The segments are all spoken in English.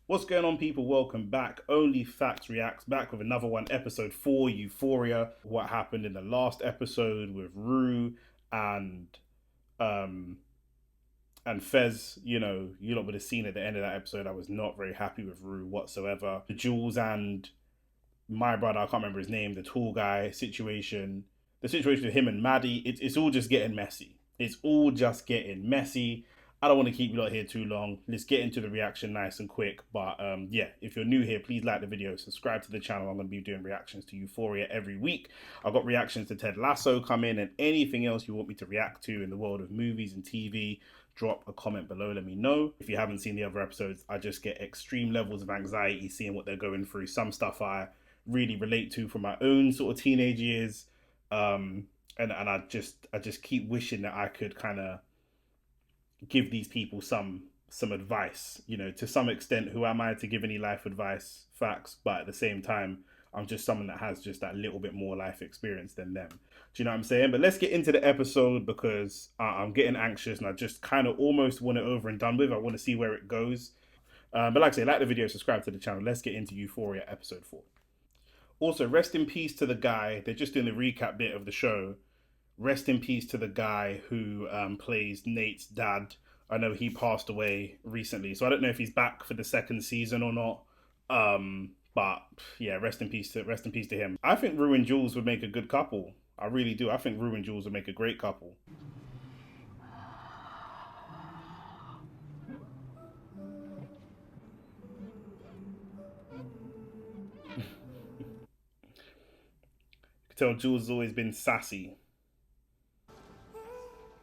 What's going on, people? Welcome back. OnlyFacts Reacts back with another one, episode 4, Euphoria. What happened in the last episode with Rue and um Fez, you lot would have seen at the end of that episode I was not very happy with Rue whatsoever. The Jules and my brother, I can't remember his name, the tall guy situation, the situation with him and Maddie, it's all just getting messy. It's all just getting messy. I don't want to keep you lot here too long. Let's get into the reaction nice and quick. But yeah, if you're new here, please like the video, subscribe to the channel. I'm going to be doing reactions to Euphoria every week. I've got reactions to Ted Lasso coming, and anything else you want me to react to in the world of movies and TV, drop a comment below, let me know. If you haven't seen the other episodes, I just get extreme levels of anxiety seeing what they're going through. Some stuff I really relate to from my own sort of teenage years, and I just keep wishing that I could kind of give these people some advice. To some extent, who am I to give any life advice? Facts. But at the same time, I'm just someone that has just that little bit more life experience than them. Do you know what I'm saying? But let's get into the episode because I'm getting anxious and I just kind of almost want it over and done with. I want to see where it goes. But like I say, like the video, subscribe to the channel. Let's get into Euphoria episode 4. Also, rest in peace to the guy. They're just doing the recap bit of the show. Rest in peace to the guy who plays Nate's dad. I know he passed away recently, so I don't know if he's back for the second season or not. But yeah, rest in peace to him. I think Rue and Jules would make a good couple. I really do. I think Rue and Jules would make a great couple. You can tell Jules has always been sassy.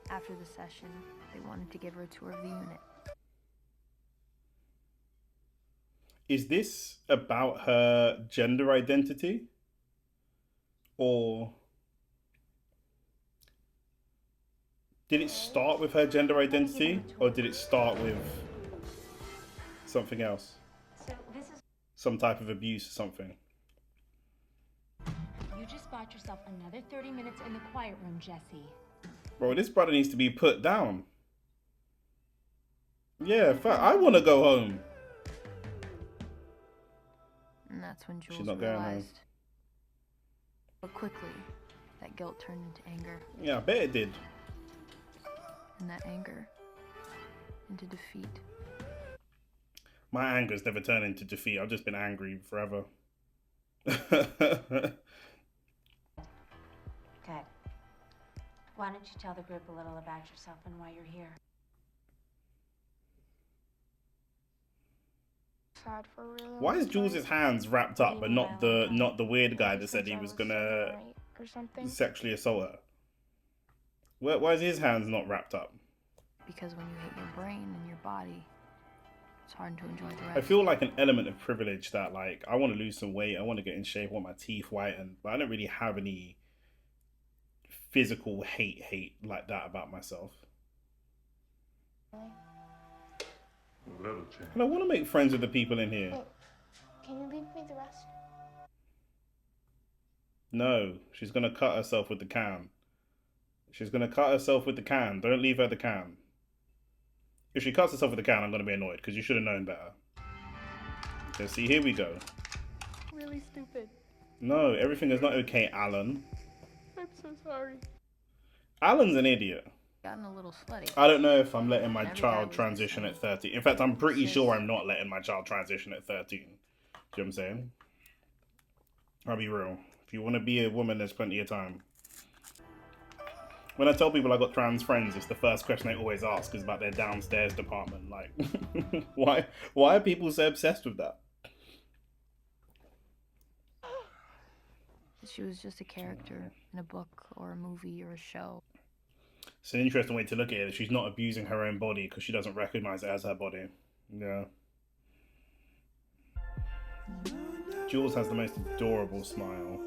After the session, they wanted to give her a tour of the unit. Is this about her gender identity? Or did it start with her gender identity? Or did it start with something else? So this is... Some type of abuse or something? You just bought yourself another 30 minutes in the quiet room, Jesse. Bro, this brother needs to be put down. Yeah, I want to go home. And that's when She's Jules not going home. realized. But quickly, that guilt turned into anger. Yeah, I bet it did. And that anger into defeat. My anger's never turned into defeat. I've just been angry forever. Good. Why don't you tell the group a little about yourself and why you're here? Sad for a really long Why is time. Jules' hands wrapped up, but not the weird guy that said he was gonna or something. sexually assault her? Why is his hands not wrapped up? Because when you hate your brain and your body, it's hard to enjoy the rest. I feel like an element of privilege that, like, I want to lose some weight, I want to get in shape, I want my teeth whitened, but I don't really have any physical hate like that about myself. And I want to make friends with the people in here. Wait, can you leave me the rest? No, she's gonna cut herself with the can. She's gonna cut herself with the can. Don't leave her the can. If she cuts herself with the can, I'm gonna be annoyed because you should have known better. Okay, see, here we go. Really stupid. No, everything is not okay, Alan. I'm so sorry. Alan's an idiot. Gotten a little slutty. I don't know if I'm letting my Every guy child was transition the at same. 13. In fact, I'm pretty sure I'm not letting my child transition at 13. Do you know what I'm saying? I'll be real. If you want to be a woman, there's plenty of time. When I tell people I got trans friends, it's the first question they always ask is about their downstairs department. Like, why are people so obsessed with that? She was just a character in a book or a movie or a show. It's an interesting way to look at it. She's not abusing her own body because she doesn't recognize it as her body. Yeah. Jules has the most adorable smile.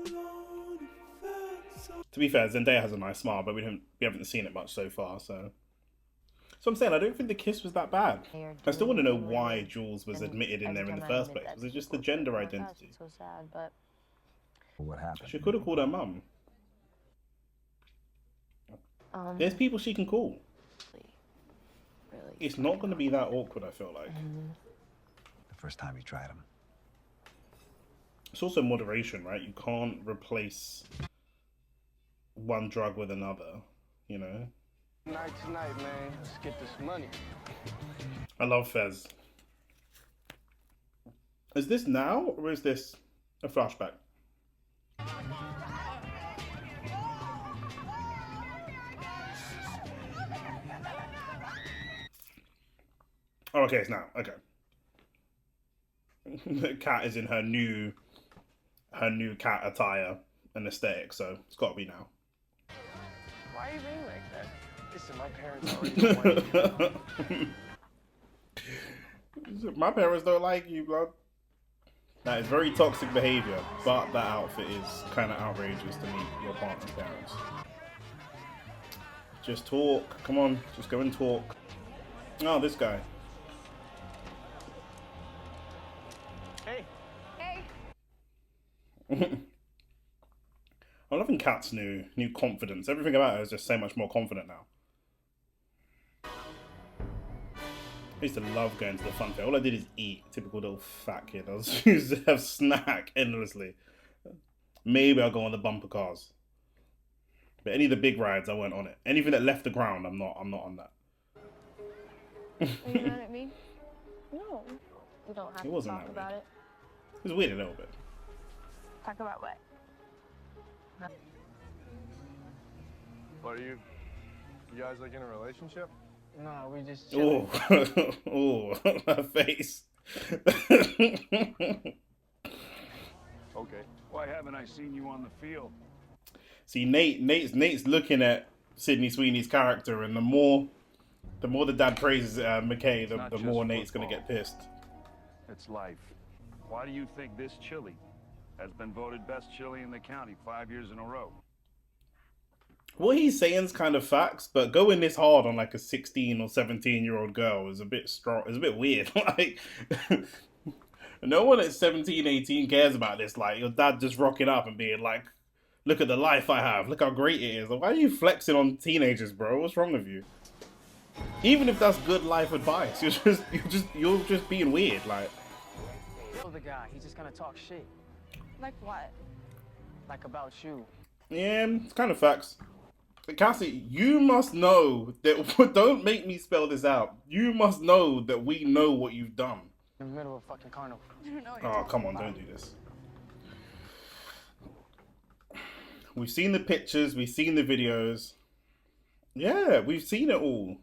To be fair, Zendaya has a nice smile, but we haven't seen it much so far, so I'm saying I don't think the kiss was that bad. I still want to know why Jules was admitted in there in the first place. Was it just the gender identity? So sad, but What happened? She could have called her mum. There's people she can call. really. It's not going to be that awkward, I feel like. first time you tried them. It's also moderation, right? You can't replace one drug with another, you know? Night tonight, man. Let's get this money. I love Fez. Is this now, or is this a flashback? Oh, okay, it's now. Okay. The cat is in her new cat attire and aesthetic, so it's got to be now. Why are you being like that? Listen, my parents already don't like you. My parents don't like you, blood. That is very toxic behavior, but that outfit is kind of outrageous to meet your partner's parents. Just talk. Come on, just go and talk. Oh, this guy. Hey. Hey. I'm loving Kat's new confidence. Everything about her is just so much more confident now. I used to love going to the fun fair. All I did is eat. Typical little fat kid. I was used to have snack endlessly. Maybe I'll go on the bumper cars. But any of the big rides, I weren't on it. Anything that left the ground, I'm not on that. Are you mad at me? No. We don't have It to wasn't talk that about weird. it. It was weird a little bit. Talk about what? What are you guys like in a relationship? No, we just Oh, oh, her face. Okay. Why haven't I seen you on the field? See, Nate's looking at Sydney Sweeney's character, and the more the dad praises McKay, Not the just more Nate's gonna football. get pissed. It's life. Why do you think this chili has been voted best chili in the county 5 years in a row? What he's saying is kind of facts, but going this hard on like a 16 or 17-year-old girl is a bit strong. It's a bit weird. Like, no one at 17, 18 cares about this. Like, your dad just rocking up and being like, "Look at the life I have. Look how great it is." Like, why are you flexing on teenagers, bro? What's wrong with you? Even if that's good life advice, you're just being weird. Like, kill the guy. He's just gonna talk shit. Like what? Like about you. yeah, it's kind of facts. Cassie, you must know that. Don't make me spell this out. You must know that we know what you've done. In the middle of a fucking carnival. I don't know what Oh, you're come on, talking don't do this. We've seen the pictures, we've seen the videos. Yeah, we've seen it all.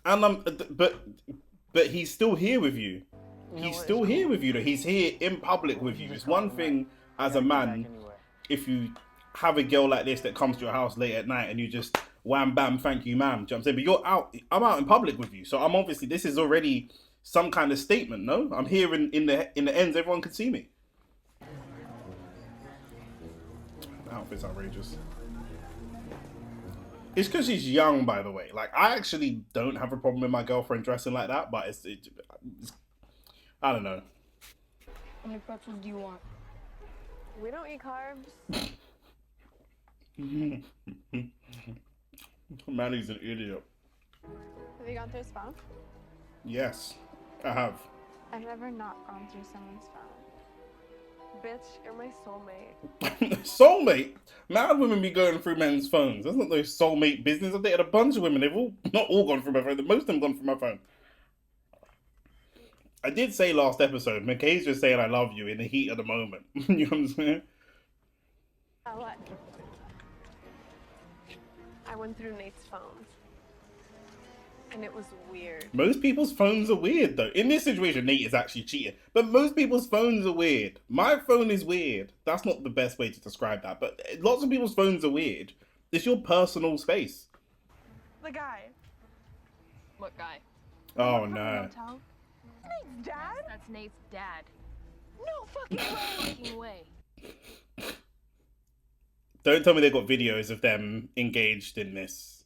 And but he's still here with you. You know He's what? still It's here cool. with you. He's here in public with you. It's one thing as a man if you have a girl like this that comes to your house late at night and you just wham bam thank you ma'am. Do you know what I'm saying? But you're out. I'm out in public with you, so I'm obviously this is already some kind of statement. No, I'm here in the ends. Everyone can see me. The outfit's outrageous. It's because she's young, by the way. Like, I actually don't have a problem with my girlfriend dressing like that, but it's I don't know. How many pretzels do you want? We don't eat carbs. Manny's an idiot. Have you gone through his phone? Yes, I have. I've never not gone through someone's phone. Bitch, you're my soulmate. Soulmate? Mad women be going through men's phones. That's not no soulmate business. I've dated a bunch of women. They've all not all gone through my phone. Most of them gone through my phone. I did say last episode, McKay's just saying I love you in the heat of the moment. You know what I'm saying? What? I went through Nate's phone. And it was weird. Most people's phones are weird, though. In this situation, Nate is actually cheating. But most people's phones are weird. My phone is weird. That's not the best way to describe that. But lots of people's phones are weird. It's your personal space. The guy. What guy? Oh, no. Nate's dad? That's Nate's dad. No fucking way. Fucking way. Don't tell me they've got videos of them engaged in this.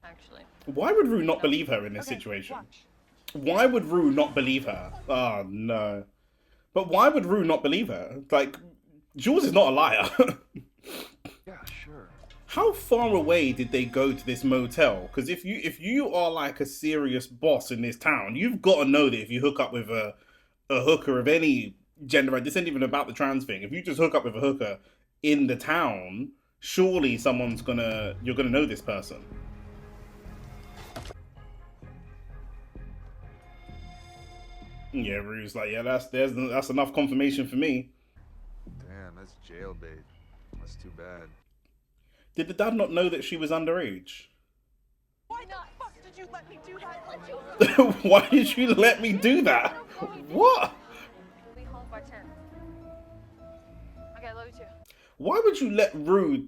Actually. Why would Rue not believe her in this situation? Watch. Why would Rue not believe her? Oh, no. But why would Rue not believe her? Like, Jules is not a liar. Yeah, sure. How far away did they go to this motel? Because if you are like a serious boss in this town, you've got to know that if you hook up with a hooker of any gender, this ain't even about the trans thing. If you just hook up with a hooker in the town, surely you're gonna know this person. Yeah, Rue's like, yeah, that's enough confirmation for me. Damn, that's jail bait. That's too bad. Did the dad not know that she was underage? Why not? Fuck, did you let me do that? Why did you let me do that? What? We'll be home by 10. Okay, I love you too. Why would you let Rue?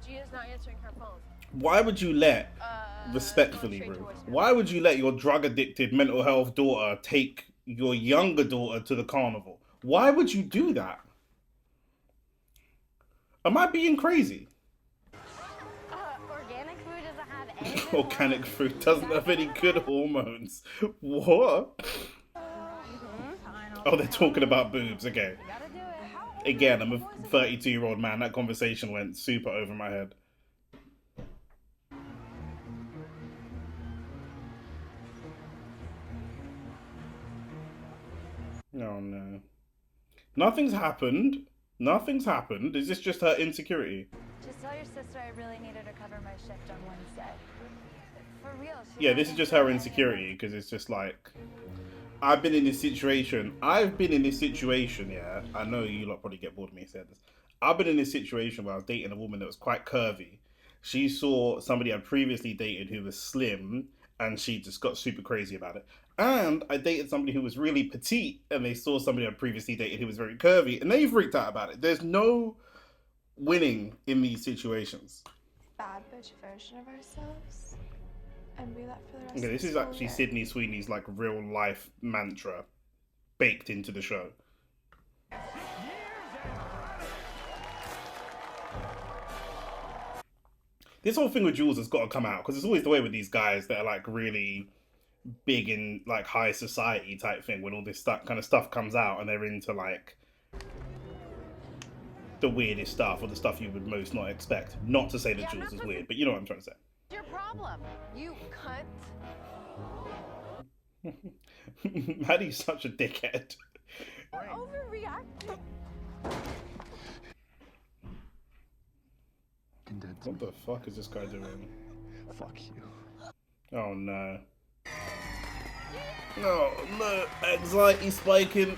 Gina's not answering her phone. Why would you let, respectfully, Rue, why would you let your drug-addicted mental health daughter take your younger daughter to the carnival? Why would you do that? Am I being crazy? Organic food doesn't have any. Organic fruit doesn't have any good hormones. What? Oh, they're talking about boobs. Okay. Again, I'm a 32-year-old man. That conversation went super over my head. Oh no. Nothing's happened. Nothing's happened. Is this just her insecurity? Just tell your sister I really need her to cover my shift on Wednesday. For real. Yeah, this is just her insecurity, because it's just like, I've been in this situation, yeah. I know you lot probably get bored of me saying this. I've been in this situation where I was dating a woman that was quite curvy. She saw somebody I'd previously dated who was slim, and she just got super crazy about it. And I dated somebody who was really petite, and they saw somebody I'd previously dated who was very curvy, and they freaked out about it. There's no winning in these situations. Bad bitch version of ourselves. And be that for the rest Okay, this is actually Sydney Sweeney's like real life mantra baked into the show. This whole thing with Jules has got to come out, because it's always the way with these guys that are like really big in like high society type thing, when all this kind of stuff comes out and they're into like the weirdest stuff, or the stuff you would most not expect. Not to say that Jules is weird, but you know what I'm trying to say. Your problem, you cunt. Maddie's such a dickhead. Overreacting. What the fuck is this guy doing? Fuck you. Oh no. No, no, anxiety spiking.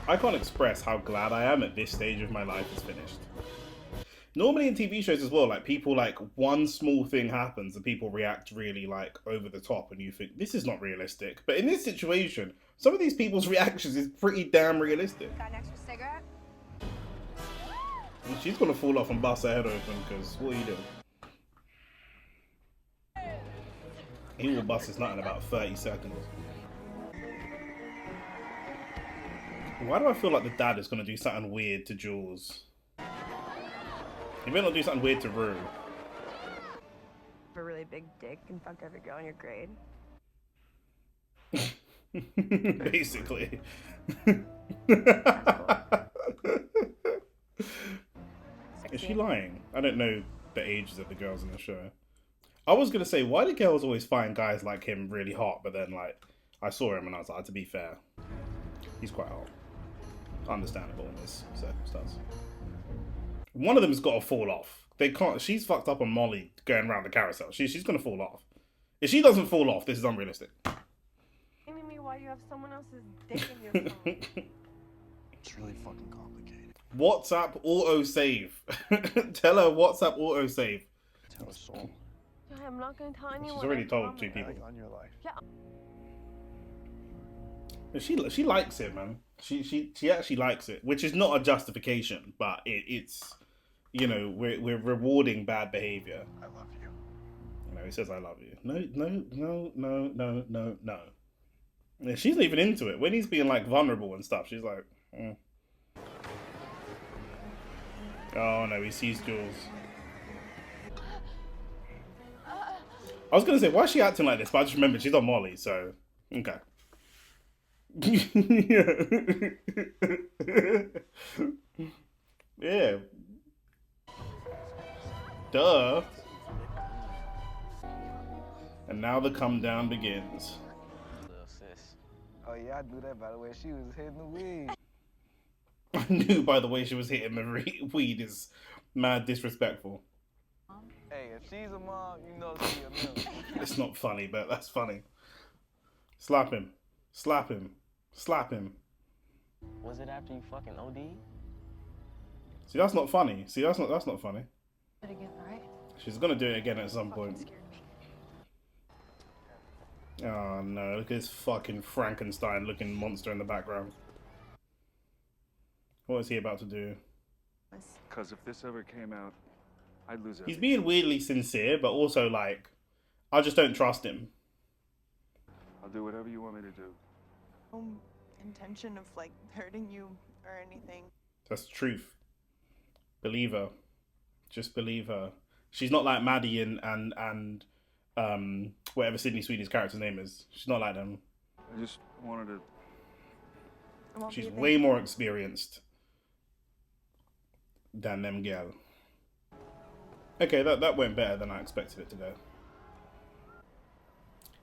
I can't express how glad I am at this stage of my life is finished. Normally in TV shows as well, like people, like one small thing happens and people react really like over the top, and you think this is not realistic. But in this situation, some of these people's reactions is pretty damn realistic. Got an extra cigarette? And she's gonna fall off and bust her head open, because what are you doing? He will bust his nut in about 30 seconds. Why do I feel like the dad is gonna do something weird to Jules? He better not do something weird to Rue. A really big dick and fuck every girl in your grade. Basically. Is she lying? I don't know the ages of the girls in the show. I was gonna say, why do girls always find guys like him really hot? But then, like, I saw him and I was like, to be fair, he's quite hot. Understandable in this circumstance. One of them's got to fall off. They can't. She's fucked up on Molly going around the carousel. She's gonna fall off. If she doesn't fall off, this is unrealistic. Asking me why you have someone else's dick in your phone. It's really fucking complicated. WhatsApp autosave. Tell her WhatsApp autosave. Tell us all. I'm not gonna tell anyone. She's already I told 2 promise. people. On your life. Yeah. She likes it, man. She actually likes it, which is not a justification, but it's, you know, we're rewarding bad behavior. I love you. You know, he says I love you. No. Yeah, she's not even into it. When he's being like vulnerable and stuff, she's like, Oh no, he sees Jules. I was gonna say, why is she acting like this? But I just remembered she's on Molly, so okay. Yeah. Duh. And now the come down begins. Little sis. Oh yeah, I knew that by the way she was hitting the weed. I knew by the way she was hitting the weed is mad disrespectful. Hey, if she's a mom, you know she a milk. It's not funny, but that's funny. Slap him. Slap him. Slap him. Was it after you fucking OD? See, that's not funny. See, that's not funny. Do it again, alright? She's gonna do it again at some point. Scared me. Oh no, look at this fucking Frankenstein looking monster in the background. What is he about to do? Because if this ever came out, I'd lose He's everything. being weirdly sincere, but also like, I just don't trust him. I'll do whatever you want me to do. No intention of like hurting you or anything. That's the truth. Believe her. Just believe her. She's not like Maddie and whatever Sydney Sweeney's character's name is. She's not like them. I just wanted to. It won't She's be a way thing. more experienced than them gal. Okay, that went better than I expected it to go.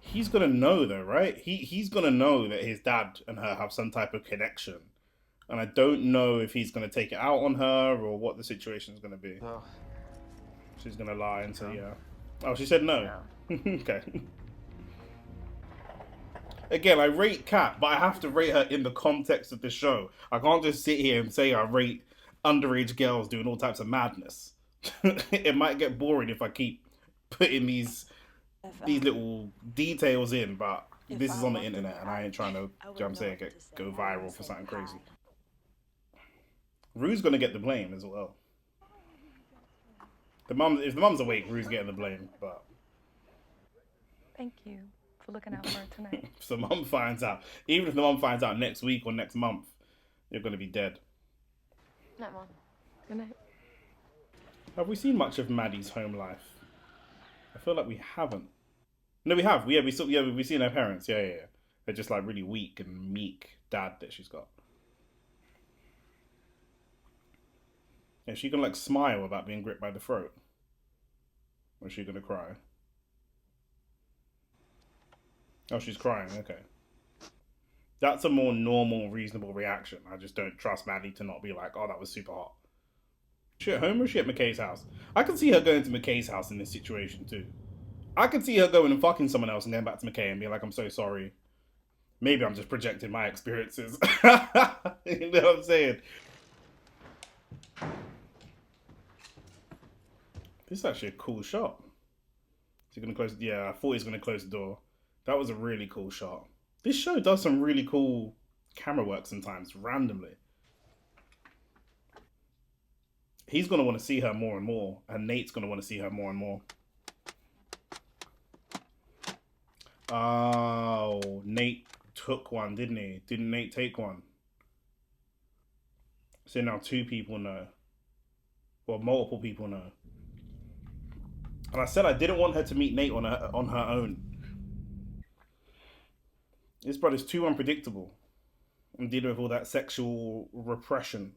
He's gonna know though, right? He's gonna know that his dad and her have some type of connection. And I don't know if he's gonna take it out on her or what the situation's gonna be. No. She's gonna lie and say yeah. Oh, she said no. Okay. Again, I rate Kat, but I have to rate her in the context of the show. I can't just sit here and say I rate underage girls doing all types of madness. It might get boring if I keep putting these little details in, but this is on the internet and I ain't trying to, you know what I'm saying, go viral for something crazy. Rue's gonna get the blame as well. If the mum's awake, Rue's getting the blame, but Thank you for looking out for her tonight. if the mum finds out, even if the mum finds out next week or next month, you're gonna be dead. Night, Mom. Good night. Have we seen much of Maddie's home life? I feel like we haven't. No, we have. We've seen her parents. Yeah. They're just like really weak and meek dad that she's got. Is she gonna like smile about being gripped by the throat? Or is she gonna cry? Oh, she's crying. Okay. That's a more normal, reasonable reaction. I just don't trust Maddie to not be like, oh, that was super hot. Is she at home or is she at McKay's house? I can see her going to McKay's house in this situation too. I can see her going and fucking someone else and going back to McKay and being like, I'm so sorry. Maybe I'm just projecting my experiences. You know what I'm saying? This is actually a cool shot. Is he gonna close? Yeah, I thought he was gonna close the door. That was a really cool shot. This show does some really cool camera work sometimes, randomly. He's gonna want to see her more and more, and Nate's gonna want to see her more and more. Oh, Nate took one, didn't he? Didn't Nate take one? So now two people know. Well, multiple people know. And I said I didn't want her to meet Nate on her own. This brother's too unpredictable. I'm dealing with all that sexual repression.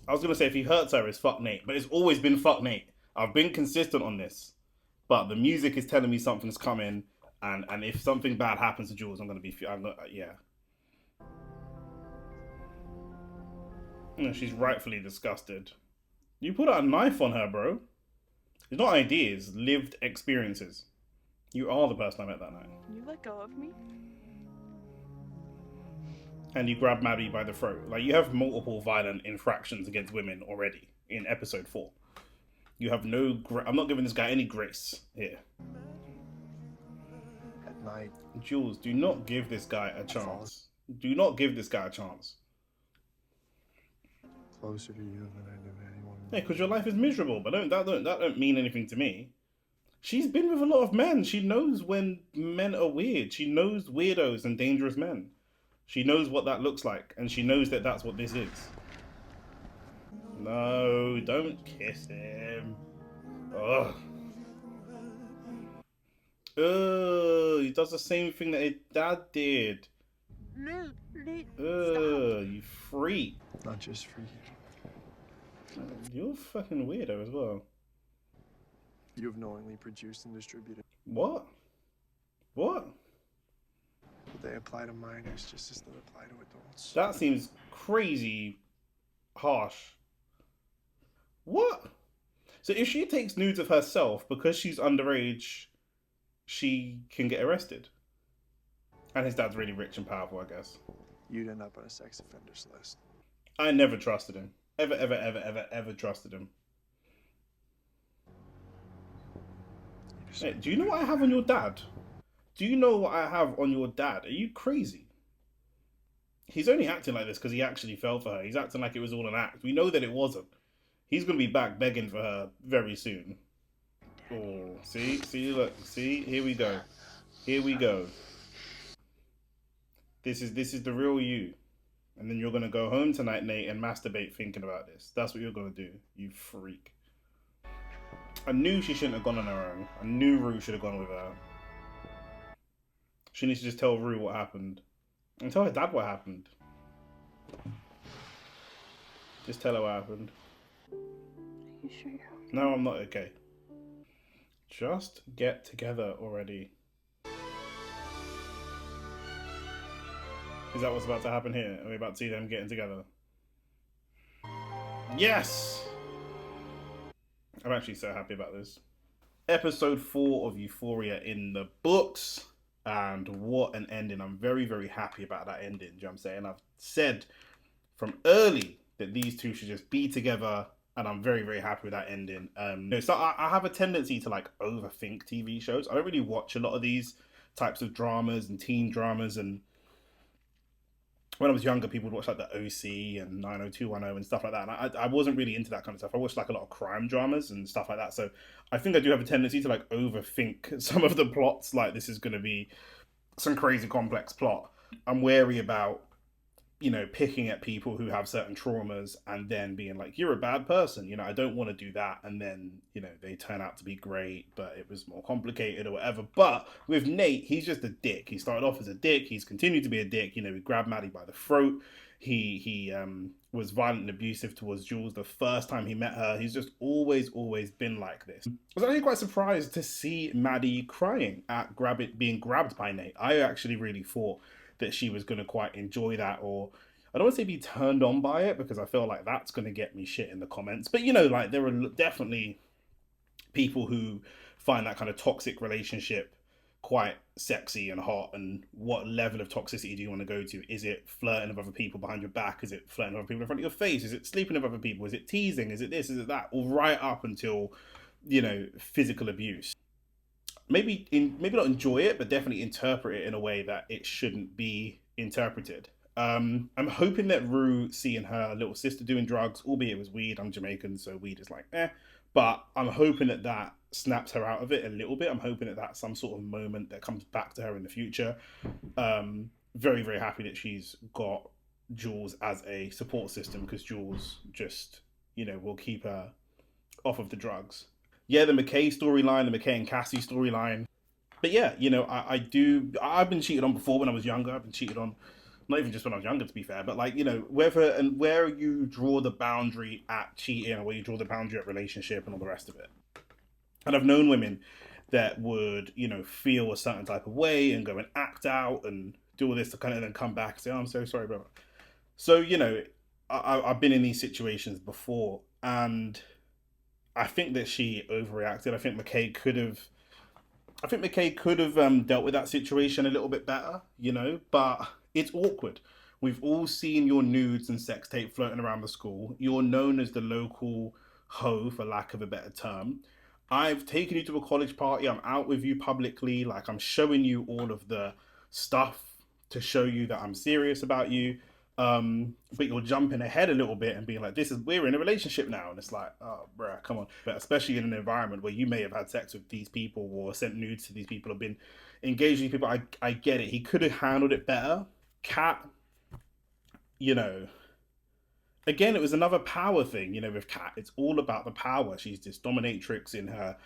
I was going to say if he hurts her, it's fuck Nate. But it's always been fuck Nate. I've been consistent on this. But the music is telling me something's coming. And if something bad happens to Jules, I'm going to be... yeah. You know, she's rightfully disgusted. You put a knife on her, bro. It's not ideas, lived experiences. You are the person I met that night. Can you let go of me? And you grab Maddie by the throat. Like, you have multiple violent infractions against women already in episode 4. You have no... I'm not giving this guy any grace here. At night. Jules, do not give this guy a chance. Do not give this guy a chance. Closer to you than I knew anyone. Yeah, because your life is miserable, but that don't mean anything to me. She's been with a lot of men. She knows when men are weird. She knows weirdos and dangerous men. She knows what that looks like, and she knows that that's what this is. No, don't kiss him. Ugh. Ugh, He does the same thing that his dad did. You freak. Not just for you. You're fucking weirdo as well. You have knowingly produced and distributed. What? What? But they apply to minors just as they apply to adults. That seems crazy harsh. What? So if she takes nudes of herself because she's underage, she can get arrested? And his dad's really rich and powerful, I guess. You'd end up on a sex offenders list. I never trusted him. Ever trusted him. Hey, do you know what I have on your dad? Do you know what I have on your dad? Are you crazy? He's only acting like this because he actually fell for her. He's acting like it was all an act. We know that it wasn't. He's going to be back begging for her very soon. Oh, see, look, see, here we go. Here we go. This is the real you. And then you're going to go home tonight, Nate, and masturbate thinking about this. That's what you're going to do, you freak. I knew she shouldn't have gone on her own. I knew Rue should have gone with her. She needs to just tell Rue what happened. And tell her dad what happened. Just tell her what happened. Are you sure you're okay? No, I'm not okay. Just get together already. Is that what's about to happen here? Are we about to see them getting together? Yes! I'm actually so happy about this. Episode 4 of Euphoria in the books. And what an ending. I'm very, very happy about that ending. Do you know what I'm saying? I've said from early that these two should just be together. And I'm very, very happy with that ending. So I have a tendency to like overthink TV shows. I don't really watch a lot of these types of dramas and teen dramas. And when I was younger, people would watch like the OC and 90210 and stuff like that. And I wasn't really into that kind of stuff. I watched like a lot of crime dramas and stuff like that. So I think I do have a tendency to like overthink some of the plots. Like this is going to be some crazy complex plot. I'm wary about, you know, picking at people who have certain traumas and then being like, you're a bad person. You know, I don't want to do that. And then, you know, they turn out to be great, but it was more complicated or whatever. But with Nate, he's just a dick. He started off as a dick. He's continued to be a dick. You know, he grabbed Maddie by the throat. He was violent and abusive towards Jules the first time he met her. He's just always been like this. I was actually quite surprised to see Maddie crying at being grabbed by Nate. I actually really thought that she was going to quite enjoy that, or I don't want to say be turned on by it because I feel like that's going to get me shit in the comments. But, you know, like there are definitely people who find that kind of toxic relationship quite sexy and hot. And what level of toxicity do you want to go to? Is it flirting with other people behind your back? Is it flirting with other people in front of your face? Is it sleeping with other people? Is it teasing? Is it this? Is it that? All right up until, you know, physical abuse. Maybe not enjoy it, but definitely interpret it in a way that it shouldn't be interpreted. I'm hoping that Rue seeing her little sister doing drugs, albeit it was weed. I'm Jamaican, so weed is like, But I'm hoping that snaps her out of it a little bit. I'm hoping that that's some sort of moment that comes back to her in the future. Very, very happy that she's got Jules as a support system because Jules just, you know, will keep her off of the drugs. Yeah, the McKay storyline, the McKay and Cassie storyline. But yeah, you know, I've been cheated on before when I was younger. I've been cheated on, not even just when I was younger, to be fair, but like, you know, where you draw the boundary at cheating or where you draw the boundary at relationship and all the rest of it. And I've known women that would, you know, feel a certain type of way and go and act out and do all this to kind of then come back and say, oh, I'm so sorry, brother. So, you know, I've been in these situations before, and I think that she overreacted. I think McKay could have dealt with that situation a little bit better, you know, but it's awkward. We've all seen your nudes and sex tape floating around the school. You're known as the local hoe, for lack of a better term. I've taken you to a college party. I'm out with you publicly. Like, I'm showing you all of the stuff to show you that I'm serious about you. But you're jumping ahead a little bit and being like, we're in a relationship now. And it's like, oh, bruh, come on. But especially in an environment where you may have had sex with these people or sent nudes to these people or been engaged with these people. I get it. He could have handled it better. Kat, you know, again, it was another power thing, you know, with Kat. It's all about the power. She's this dominatrix in her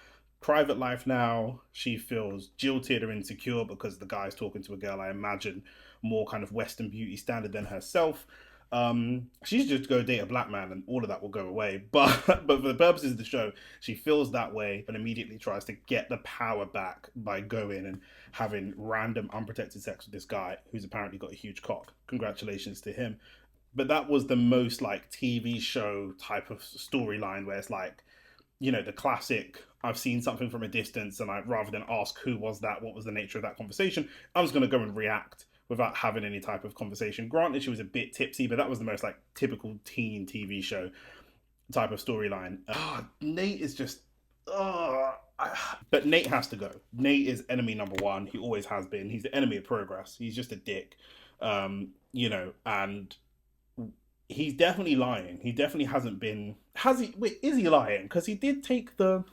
private life now. She feels jilted or insecure because the guy's talking to a girl, I imagine, more kind of Western beauty standard than herself. She should just go date a black man and all of that will go away. But for the purposes of the show, she feels that way and immediately tries to get the power back by going and having random unprotected sex with this guy who's apparently got a huge cock. Congratulations to him. But that was the most like TV show type of storyline where it's like, you know, the classic, I've seen something from a distance and rather than ask who was that, what was the nature of that conversation, I'm just going to go and react without having any type of conversation. Granted, she was a bit tipsy, but that was the most like typical teen TV show type of storyline. Nate is just, but Nate has to go. Nate is enemy number one. He always has been. He's the enemy of progress. He's just a dick, you know, and he's definitely lying. He definitely hasn't been. Has he? Wait, is he lying? Because he did take. This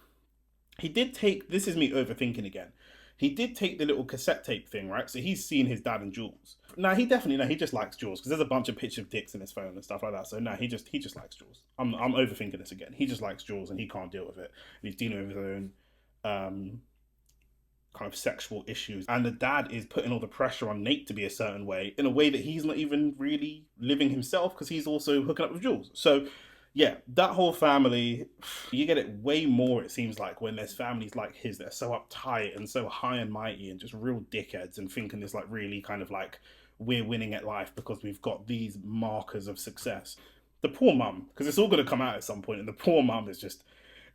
is me overthinking again. He did take the little cassette tape thing, right? So he's seen his dad and Jules. Now he just likes Jules because there's a bunch of pictures of dicks in his phone and stuff like that. So no, he just likes Jules. I'm overthinking this again. He just likes Jules and he can't deal with it. And he's dealing with his own kind of sexual issues. And the dad is putting all the pressure on Nate to be a certain way in a way that he's not even really living himself because he's also hooking up with Jules. So yeah, that whole family, you get it way more, it seems like, when there's families like his that are so uptight and so high and mighty and just real dickheads and thinking this like really kind of like we're winning at life because we've got these markers of success. The poor mum, because it's all going to come out at some point, and the poor mum is just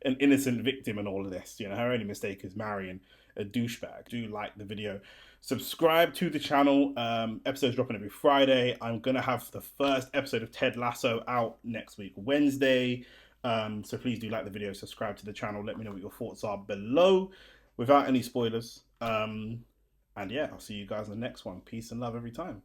an innocent victim in all of this. You know, her only mistake is marrying a douchebag. Do like the video, subscribe to the channel. Episodes dropping every Friday. I'm gonna have the first episode of Ted Lasso out next week Wednesday, so please do like the video, subscribe to the channel, let me know what your thoughts are below without any spoilers, and yeah, I'll see you guys in the next one. Peace and love every time.